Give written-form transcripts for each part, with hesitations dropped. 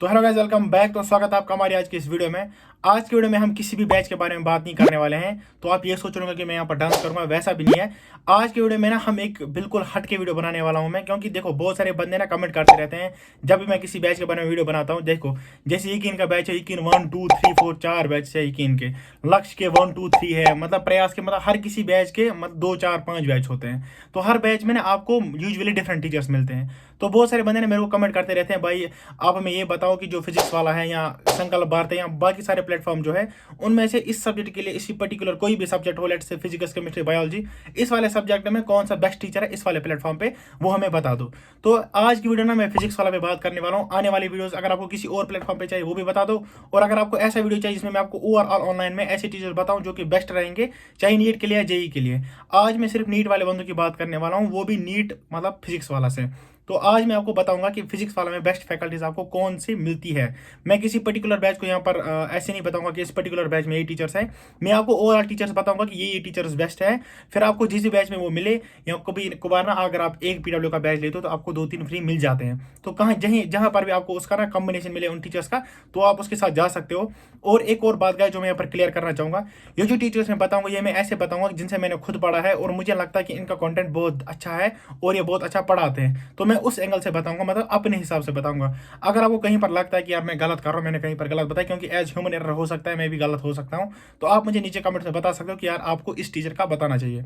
तो hello guys, welcome back. तो स्वागत है आपका हमारी आज की इस वीडियो में। आज की वीडियो में हम किसी भी बैच के बारे में बात नहीं करने वाले हैं। तो आप ये सोच रहे होंगे कि मैं यहाँ पर डांस करूंगा, वैसा भी नहीं है। आज की वीडियो में ना हम एक बिल्कुल हट के वीडियो बनाने वाला हूँ मैं, क्योंकि देखो बहुत सारे बंदे ना कमेंट करते रहते हैं जब भी मैं किसी बैच के बारे में वीडियो बनाता हूँ। देखो जैसे यकीन का बैच है, यकीन 1 2 3 4 4 बैच है, यकीन के लक्ष्य के 1 2 3 है, मतलब प्रयास के, मतलब हर किसी बैच के मतलब 2 4 5 बैच होते हैं। तो हर बैच में ना आपको यूजुअली डिफरेंट टीचर्स मिलते हैं। तो बहुत सारे बंदे ने मेरे को कमेंट करते रहते हैं, भाई आप हमें ये बताओ कि जो फिजिक्स वाला है या संकल्प भारत है या बाकी सारे प्लेटफॉर्म जो है, उनमें से इस सब्जेक्ट के लिए, इसी पर्टिकुलर कोई भी सब्जेक्ट हो, लेट से फिजिक्स केमिस्ट्री बायोलॉजी, इस वाले सब्जेक्ट में कौन सा बेस्ट टीचर है इस वाले प्लेटफॉर्म पे, वो हमें बता दो। तो आज की वीडियो ना मैं फिजिक्स वाला पे बात करने वाला हूँ। आने वाली वीडियोस अगर आपको किसी और प्लेटफॉर्म पे चाहिए वो भी बता दो। और अगर आपको ऐसा वीडियो चाहिए जिसमें मैं आपको ओवरऑल ऑनलाइन में ऐसे टीचर बताऊं जो कि बेस्ट रहेंगे, चाहे नीट के लिए या जेई के लिए। आज मैं सिर्फ नीट वाले बंदों की बात करने वाला हूँ, वो भी नीट मतलब फिजिक्स वाला से। तो आज मैं आपको बताऊंगा कि फिजिक्स वाला में बेस्ट फैकल्टीज आपको कौन सी मिलती है। मैं किसी पर्टिकुलर बैच को यहाँ पर ऐसे नहीं बताऊंगा कि इस पर्टिकुलर बैच में ये टीचर्स है। मैं आपको ओवरऑल टीचर्स बताऊंगा कि ये टीचर्स बेस्ट है। फिर आपको जिस भी बैच में वो मिले, या कभी कभार ना अगर आप एक पीडब्ल्यू का बैच लेते हो तो आपको 2 3 फ्री मिल जाते हैं। तो कहाँ जहीं जहाँ पर भी आपको उसका ना कॉम्बिनेशन मिले उन टीचर्स का, तो आप उसके साथ जा सकते हो। और एक और बात गाइस जो मैं यहाँ पर क्लियर करना चाहूंगा, ये जो टीचर्स मैं बताऊंगा ये मैं ऐसे बताऊंगा जिनसे मैंने खुद पढ़ा है और मुझे लगता है कि इनका कंटेंट बहुत अच्छा है और ये बहुत अच्छा पढ़ाते हैं। तो मैं उस एंगल से बताऊंगा, मतलब अपने हिसाब से बताऊंगा। अगर आपको कहीं पर लगता है कि यार मैं गलत कर रहा हूँ, मैंने कहीं पर गलत बताया, क्योंकि एज ह्यूमन एरर हो सकता है, मैं भी गलत हो सकता हूँ, तो आप मुझे नीचे कमेंट में बता सकते हो कि यार आपको इस टीचर का बताना चाहिए।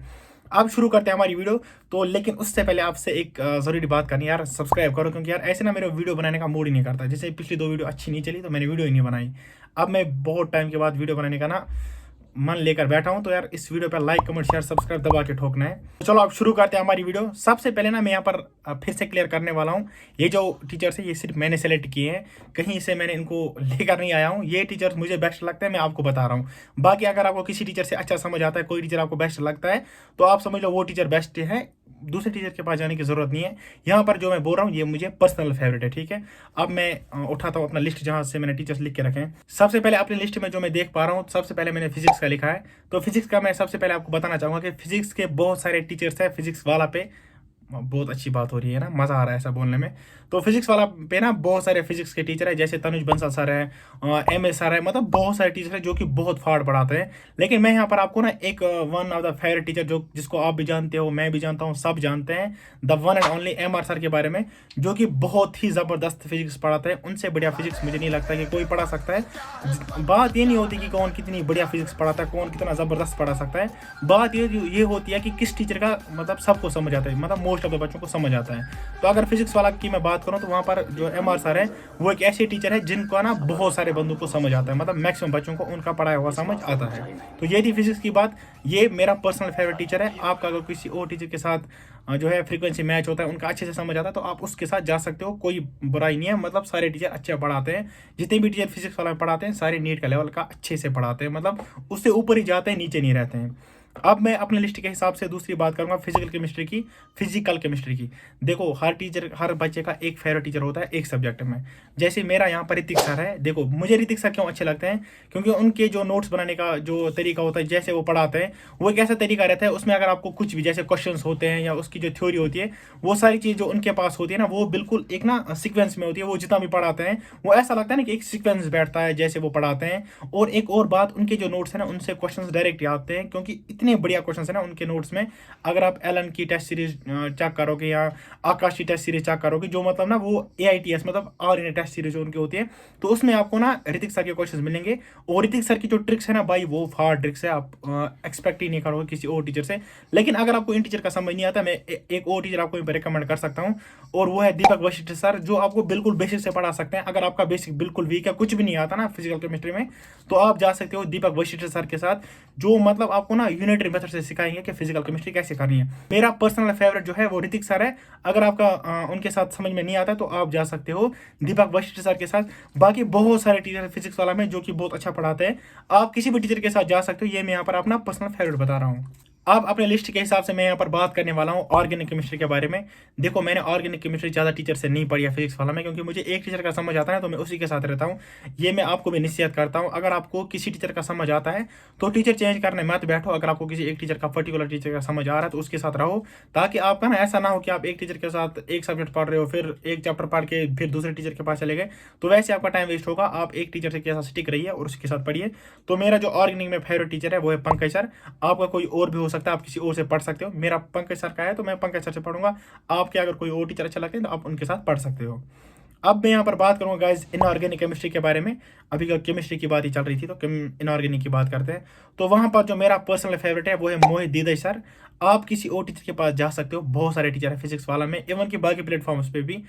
अब शुरू करते हैं हमारी वीडियो। तो लेकिन उससे पहले आपसे एक जरूरी बात करनी है यार, सब्सक्राइब करो, क्योंकि यार ऐसे ना मेरे वीडियो बनाने का मूड ही नहीं करता। जैसे पिछली 2 वीडियो अच्छी नहीं चली तो मैंने वीडियो ही नहीं बनाई। अब मैं बहुत टाइम के बाद वीडियो बनाने का ना मन लेकर बैठा हूं, तो यार इस वीडियो पर लाइक कमेंट शेयर सब्सक्राइब दबा के ठोकना है। तो चलो अब शुरू करते हैं हमारी वीडियो। सबसे पहले ना मैं यहाँ पर फिर से क्लियर करने वाला हूँ, ये जो टीचर्स है ये सिर्फ मैंने सेलेक्ट किए हैं, कहीं से मैंने इनको लेकर नहीं आया हूँ। ये टीचर्स मुझे बेस्ट लगता है, मैं आपको बता रहा हूँ। बाकी अगर आपको किसी टीचर से अच्छा समझ आता है, कोई टीचर आपको बेस्ट लगता है, तो आप समझ लो वो टीचर बेस्ट है, दूसरे टीचर के पास जाने की जरूरत नहीं है। यहाँ पर जो मैं बोल रहा हूँ ये मुझे पर्सनल फेवरेट है, ठीक है। अब मैं उठाता हूँ अपना लिस्ट जहाँ से मैंने टीचर्स लिख के रखे हैं। सबसे पहले अपनी लिस्ट में जो मैं देख पा रहा हूँ, सबसे पहले मैंने फिजिक्स का लिखा है। तो फिजिक्स का मैं सबसे पहले आपको बताना चाहूंगा कि फिजिक्स के बहुत सारे टीचर्स हैं। फिजिक्स वाला पे बहुत अच्छी बात हो रही है ना, मजा आ रहा है ऐसा बोलने में। तो फिजिक्स वाला पे ना बहुत सारे फिजिक्स के टीचर है, जैसे तनुज बंसल सर है, एम एस सर है, मतलब बहुत सारे टीचर है जो कि बहुत फाड़ पढ़ाते हैं। लेकिन मैं यहाँ पर आपको ना एक one of the favourite teacher जो जिसको आप भी जानते हो, मैं भी जानता हूँ, सब जानते हैं, the one and only M R sir के बारे में, जो कि बहुत ही जबरदस्त फिजिक्स पढ़ाते हैं। उनसे बढ़िया फिजिक्स मुझे नहीं लगता कि कोई पढ़ा सकता है। बात ये नहीं होती कि कौन कितनी बढ़िया फिजिक्स पढ़ाता है, कौन कितना जबरदस्त पढ़ा सकता है। बात ये होती है कि किस टीचर का मतलब सबको समझ आता है, मतलब मोस्ट ऑफ द बच्चों को समझ आता है। तो अगर फिजिक्स वाला की मैं बात करूँ तो वहाँ पर जो एम आर सर है वो एक ऐसे टीचर है जिनको ना बहुत सारे बंदों को समझ आता है, मतलब मैक्सिमम बच्चों को उनका पढ़ाया हुआ समझ आता है। तो ये थी फिजिक्स की बात। ये मेरा पर्सनल फेवरेट टीचर है। आपका अगर किसी और टीचर के साथ जो है फ्रीक्वेंसी मैच होता है, उनका अच्छे से समझ आता है, तो आप उसके साथ जा सकते हो, कोई बुराई नहीं है। मतलब सारे टीचर अच्छे पढ़ाते हैं, जितने भी टीचर फिजिक्स वाला पढ़ाते हैं सारे नीट का लेवल का अच्छे से पढ़ाते हैं, मतलब उससे ऊपर ही जाते हैं, नीचे नहीं रहते हैं। अब मैं अपने लिस्ट के हिसाब से दूसरी बात करूंगा फिजिकल केमिस्ट्री की। देखो हर टीचर, हर बच्चे का एक फेवरेट टीचर होता है एक सब्जेक्ट में। जैसे मेरा यहाँ पर ऋतिक सर है। देखो मुझे ऋतिक सर क्यों अच्छे लगते हैं, क्योंकि उनके जो नोट्स बनाने का जो तरीका होता है, जैसे वो पढ़ाते हैं, वो एक ऐसा तरीका रहता है, उसमें अगर आपको कुछ भी जैसे क्वेश्चन होते हैं या उसकी जो थ्योरी होती है, वो सारी चीज़ जो उनके पास होती है ना, वो बिल्कुल एक ना सिक्वेंस में होती है। वो जितना भी पढ़ाते हैं वो ऐसा लगता है ना कि एक सिक्वेंस बैठता है जैसे वो पढ़ाते हैं। और एक और बात, उनके जो नोट्स है ना उनसे क्वेश्चंस डायरेक्ट आते हैं, क्योंकि इतने बढ़िया क्वेश्चंस है ना उनके नोट्स में। अगर आप एलन की टेस्ट सीरीज चेक करोगे या आकाश की टेस्ट सीरीज चेक करोगे, जो मतलब ना वो AITS मतलब और इन टेस्ट सीरीज उनकी होती है, तो उसमें आपको ना ऋतिक सर के क्वेश्चंस मिलेंगे। और ऋतिक सर की जो ट्रिक्स है ना भाई, वो फाड़ ट्रिक्स है, आप एक्सपेक्ट ही नहीं करोगे किसी और टीचर से। लेकिन अगर आपको इन टीचर का समझ नहीं आता, मैं एक और टीचर आपको रिकमेंड कर सकता हूँ, और वो है दीपक वशिष्ठ सर, जो आपको बिल्कुल बेसिक से पढ़ा सकते हैं। अगर आपका बेसिक बिल्कुल वीक है, कुछ भी नहीं आता ना फिजिकल केमिस्ट्री में, तो आप जा सकते हो दीपक वशिष्ठ सर के साथ, जो मतलब आपको ना यूनिटरी मेथड से सिखाएंगे कि फिजिकल केमिस्ट्री कैसे करनी है। मेरा पर्सनल फेवरेट जो है वो ऋतिक सर है। अगर आपका उनके साथ समझ में नहीं आता तो आप जा सकते हो दीपक वशिष्ठ सर के साथ। बाकी बहुत सारे टीचर फिजिक्स वाला में जो कि बहुत अच्छा पढ़ाते हैं, आप किसी भी टीचर के साथ जा सकते हो। ये मैं यहाँ पर अपना पर्सनल फेवरेट बता रहा हूँ। अब अपने लिस्ट के हिसाब से मैं यहाँ पर बात करने वाला हूँ ऑर्गेनिक केमिस्ट्री के बारे में। देखो मैंने ऑर्गेनिक केमिस्ट्री ज़्यादा टीचर से नहीं पढ़ी है फिजिक्स वाला में, क्योंकि मुझे एक टीचर का समझ आता है तो मैं उसी के साथ रहता हूँ। ये मैं आपको भी नसीहत करता हूँ, अगर आपको किसी टीचर का समझ आता है तो टीचर चेंज करने मत बैठो। अगर आपको किसी एक टीचर का पर्टिकुलर टीचर का समझ आ रहा है तो उसके साथ रहो, ताकि आपका ना ऐसा ना हो कि आप एक टीचर के साथ एक सब्जेक्ट पढ़ रहे हो, फिर एक चैप्टर पढ़ के फिर दूसरे टीचर के पास चले गए, तो वैसे आपका टाइम वेस्ट होगा। आप एक टीचर के साथ स्टिक रहिए और उसके साथ पढ़िए। तो मेरा जो ऑर्गेनिक में फेवरेट टीचर है वो है पंकज सर। आपका कोई और भी हो सकता है, आप किसी और से पढ़ सकते हो। मेरा पंकज सर का है तो मैं पंकज सर से पढ़ूंगा। आपके अगर कोई और टीचर अच्छा लगता है तो आप उनके साथ पढ़ सकते हो। अब मैं यहाँ पर बात करूँगा गाइस इनऑर्गेनिक केमिस्ट्री के बारे में। अभी का केमिस्ट्री की बात ही चल रही थी तो इनऑर्गेनिक की बात करते हैं। तो वहाँ पर जो मेरा पर्सनल फेवरेट है वो है मोहित दीदई सर। आप किसी और टीचर के पास जा सकते हो, बहुत सारे टीचर है फिजिक्स वाला में, इवन कि बाकी प्लेटफॉर्म्स पे भी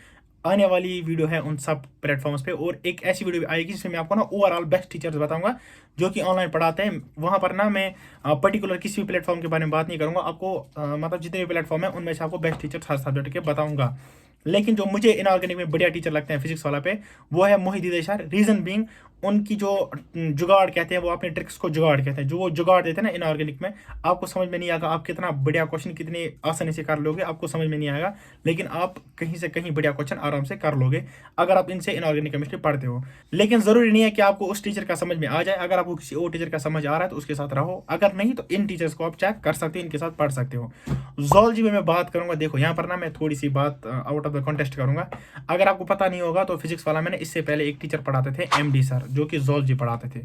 आने वाली वीडियो है उन सब प्लेटफॉर्म्स पे। और एक ऐसी वीडियो भी आएगी जिसमें मैं आपको ना ओवरऑल बेस्ट टीचर्स बताऊंगा जो कि ऑनलाइन पढ़ाते हैं। वहाँ पर ना मैं पर्टिकुलर किसी भी प्लेटफॉर्म के बारे में बात नहीं करूँगा। आपको मतलब जितने भी प्लेटफॉर्म है उनमें से आपको बेस्ट टीचर्स हर सब्जेक्ट के बताऊंगा। लेकिन जो मुझे इनऑर्गेनिक में बढ़िया टीचर लगते हैं फिजिक्स वाला पे, वो है मोहित दीदई सर। रीजन बीइंग उनकी जो जुगाड़ कहते हैं, वो अपने ट्रिक्स को जुगाड़ कहते हैं। जो वो जुगाड़ देते हैं ना इनऑर्गेनिक में, आपको समझ में नहीं आएगा आप कितना बढ़िया क्वेश्चन कितनी आसानी से कर लोगे, आपको समझ में नहीं आएगा। लेकिन आप कहीं से कहीं बढ़िया क्वेश्चन आराम से कर लोगे अगर आप इनसे इनऑर्गेनिक केमिस्ट्री पढ़ते हो। लेकिन जरूरी नहीं है कि आपको उस टीचर का समझ में आ जाए। अगर आपको किसी और टीचर का समझ आ रहा है तो उसके साथ रहो, अगर नहीं तो इन टीचर्स को आप चेक कर सकते हो, इनके साथ पढ़ सकते हो। ज़ूलॉजी में मैं बात करूंगा। देखो यहाँ पर ना मैं थोड़ी सी बात आउट ऑफ द कॉन्टेक्स्ट करूंगा। अगर आपको पता नहीं होगा तो फिजिक्स वाला मैंने इससे पहले एक टीचर पढ़ाते थे एमडी सर, जो कि ज़ूलॉजी पढ़ाते थे।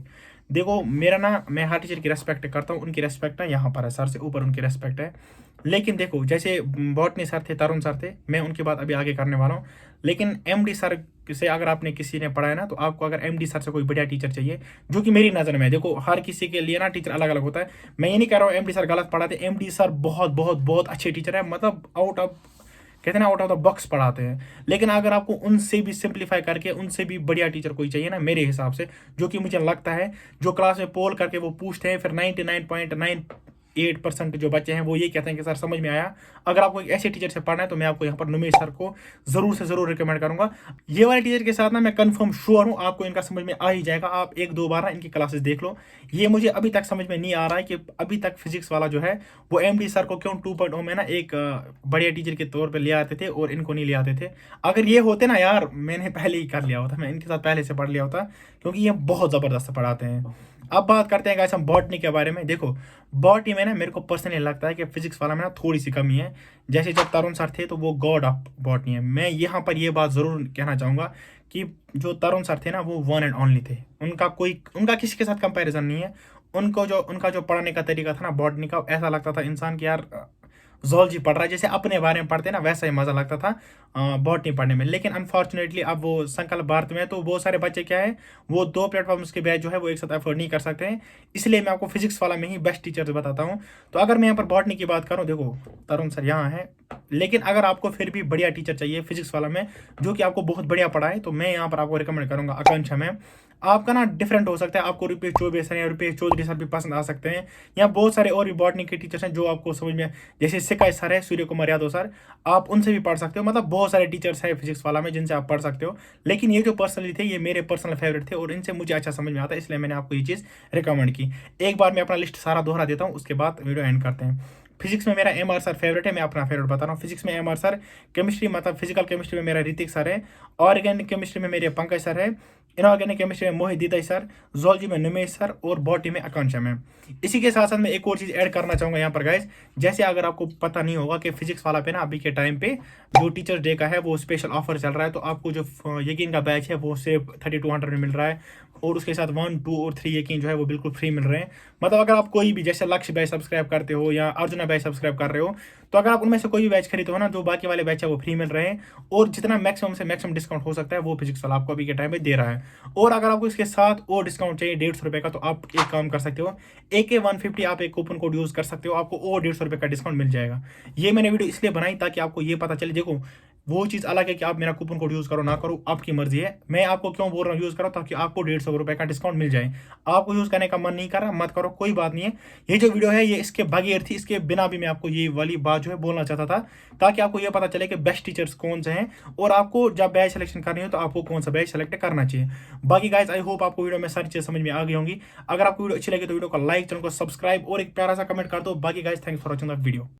देखो मेरा ना, मैं हर टीचर की रेस्पेक्ट करता हूँ, उनकी रेस्पेक्ट ना यहाँ पर है, सर से ऊपर उनकी रेस्पेक्ट है। लेकिन देखो जैसे बॉटनी सर थे, तरुण सर थे, मैं उनकी बात अभी आगे करने वाला हूँ। लेकिन एमडी सर से अगर आपने किसी ने पढ़ा है ना, तो आपको अगर एमडी सर से कोई बढ़िया टीचर चाहिए, जो कि मेरी नज़र में है, देखो हर किसी के लिए ना टीचर अलग अलग होता है। मैं ये नहीं कह रहा हूँ एमडी सर गलत पढ़ाते, एमडी सर बहुत बहुत बहुत अच्छे टीचर है, मतलब कहते हैं ना आउट ऑफ द बॉक्स पढ़ाते हैं। लेकिन अगर आपको उनसे भी सिंप्लीफाई करके उनसे भी बढ़िया टीचर कोई चाहिए ना, मेरे हिसाब से, जो कि मुझे लगता है, जो क्लास में पोल करके वो पूछते हैं, फिर 99.98% जो बच्चे हैं वो ये कहते हैं कि सर समझ में आया। अगर आपको एक ऐसे टीचर से पढ़ना है तो मैं आपको यहाँ पर नुमेश सर को जरूर से जरूर रिकमेंड करूंगा। ये वाले टीचर के साथ ना मैं कंफर्म श्योर हूँ आपको इनका समझ में आ ही जाएगा। आप एक दो बार ना इनकी क्लासेस देख लो। ये मुझे अभी तक समझ में नहीं आ रहा है कि अभी तक फिजिक्स वाला जो है वो एमडी सर को क्यों 2.0 में ना एक बढ़िया टीचर के तौर पर ले आते थे और इनको नहीं ले आते थे। अगर ये होते ना यार, मैंने पहले ही कर लिया होता, मैं इनके साथ पहले से पढ़ लिया होता, क्योंकि ये बहुत ज़बरदस्त पढ़ाते हैं। अब बात करते हैं गाइस हम बॉटनी के बारे में। देखो बॉटनी में ना मेरे को पर्सनली लगता है कि फिजिक्स वाला में ना थोड़ी सी कमी है। जैसे जब तरुण सर थे तो वो गॉड ऑफ बॉटनी है। मैं यहाँ पर ये बात ज़रूर कहना चाहूँगा कि जो तरुण सर थे ना वो वन एंड ओनली थे। उनका किसी के साथ कंपैरिजन नहीं है। उनका जो पढ़ाने का तरीका था ना बॉटनी का, ऐसा लगता था इंसान की यार ज़ूलॉजी पढ़ रहा है, जैसे अपने बारे में पढ़ते ना वैसा ही मज़ा लगता था बॉटनी पढ़ने में। लेकिन अनफॉर्चुनेटली अब वो संकल्प भारत में है तो बहुत सारे बच्चे क्या है, वो दो प्लेटफॉर्म्स के बैच जो है वो एक साथ अफोर्ड नहीं कर सकते हैं। इसलिए मैं आपको फिजिक्स वाला में ही बेस्ट टीचर्स बताता हूँ। तो अगर मैं यहाँ पर बॉटनी की बात करूँ, देखो तरुण सर यहाँ है। लेकिन अगर आपको फिर भी बढ़िया टीचर चाहिए फिजिक्स वाला में जो कि आपको बहुत बढ़िया पढ़ाए, तो मैं यहाँ पर आपको रिकमेंड करूँगा आकांक्षा मैम। आपका ना डिफरेंट हो सकता है, आपको रुपेश चौबे सर या रुपेश चौधरी सर भी पसंद आ सकते हैं। यहाँ बहुत सारे और भी बॉटनी के टीचर्स हैं जो आपको समझ में, जैसे सिकाई सर है, सूर्य कुमार यादव सर, आप उनसे भी पढ़ सकते हो। मतलब बहुत सारे टीचर्स हैं फिजिक्स वाला में जिनसे आप पढ़ सकते हो। लेकिन ये जो पर्सनली थे ये मेरे पर्सनल फेवरेट थे और इनसे मुझे अच्छा समझ में आता है, इसलिए मैंने आपको ये चीज़ रिकमेंड की। एक बार मैं अपना लिस्ट सारा दोहरा देता हूँ, उसके बाद वीडियो एंड करते हैं। फिजिक्स में मेरा एम आर सर फेवरेट है, मैं अपना फेवरेट बता रहा हूँ। फिजिक्स में एम आर सर, केमिस्ट्री मतलब फिजिकल केमिस्ट्री में मेरा ऋतिक सर है, ऑर्गेनिक केमिस्ट्री में मेरे पंकज सर है, इनऑर्गेनिक केमिस्ट्री में मोहित दीदई सर, ज़ूलॉजी में नुमेश सर और बॉटनी में आकांक्षा मैम। इसी के साथ साथ मैं एक और चीज़ ऐड करना चाहूँगा यहाँ पर गाइस। जैसे अगर आपको पता नहीं होगा कि फिजिक्स वाला पे ना अभी के टाइम पे जो टीचर्स डे का है वो स्पेशल ऑफर चल रहा है। तो आपको जो यकीन का बैच है वो सिर्फ 3200 में मिल रहा है और उसके साथ 1, 2 और 3 यकीन जो है वो बिल्कुल फ्री मिल रहे हैं। मतलब अगर आप कोई भी जैसे लक्ष्य बैच सब्सक्राइब करते हो या अर्जुना बैच सब्सक्राइब कर रहे हो, तो अगर आप उनमें से कोई भी बैच खरीदो ना, जो बाकी वाले बैच है वो फ्री मिल रहे हैं और जितना मैक्सिमम से मैक्सिमम डिस्काउंट हो सकता है वो फिजिक्स वाला आपको अभी के टाइम में दे रहा है। और अगर आपको इसके साथ और डिस्काउंट चाहिए 150 रुपये का, तो आप एक काम कर सकते हो, AK150 आप एक कूपन कोड यूज़ कर सकते हो, आपको और 150 रुपये का डिस्काउंट मिल जाएगा। ये मैंने वीडियो इसलिए बनाई ताकि आपको ये पता चले। देखो वो चीज़ अलग है कि आप मेरा कूपन कोड यूज़ करो ना करो, आपकी मर्जी है। मैं आपको क्यों बोल रहा हूँ यूज़ करो, ताकि आपको 150 रुपये का डिस्काउंट मिल जाए। आपको यूज़ करने का मन नहीं कर रहा, मत करो, कोई बात नहीं है। ये जो वीडियो है ये इसके बगैर थी, इसके बिना भी मैं आपको ये वाली बात जो है बोलना चाहता था, ताकि आपको ये पता चले कि बेस्ट टीचर्स कौन से हैं और आपको जब बैच सिलेक्शन करनी हो तो आपको कौन सा बैच सेलेक्ट करना चाहिए। बाकी गाइस आई होप आपको वीडियो में सारी चीज़ समझ में आ गई होंगी। अगर आपको वीडियो अच्छी लगी तो वीडियो को लाइक, चैनल को सब्सक्राइब और एक प्यारा सा कमेंट कर दो। बाकी guys thanks for watching the video.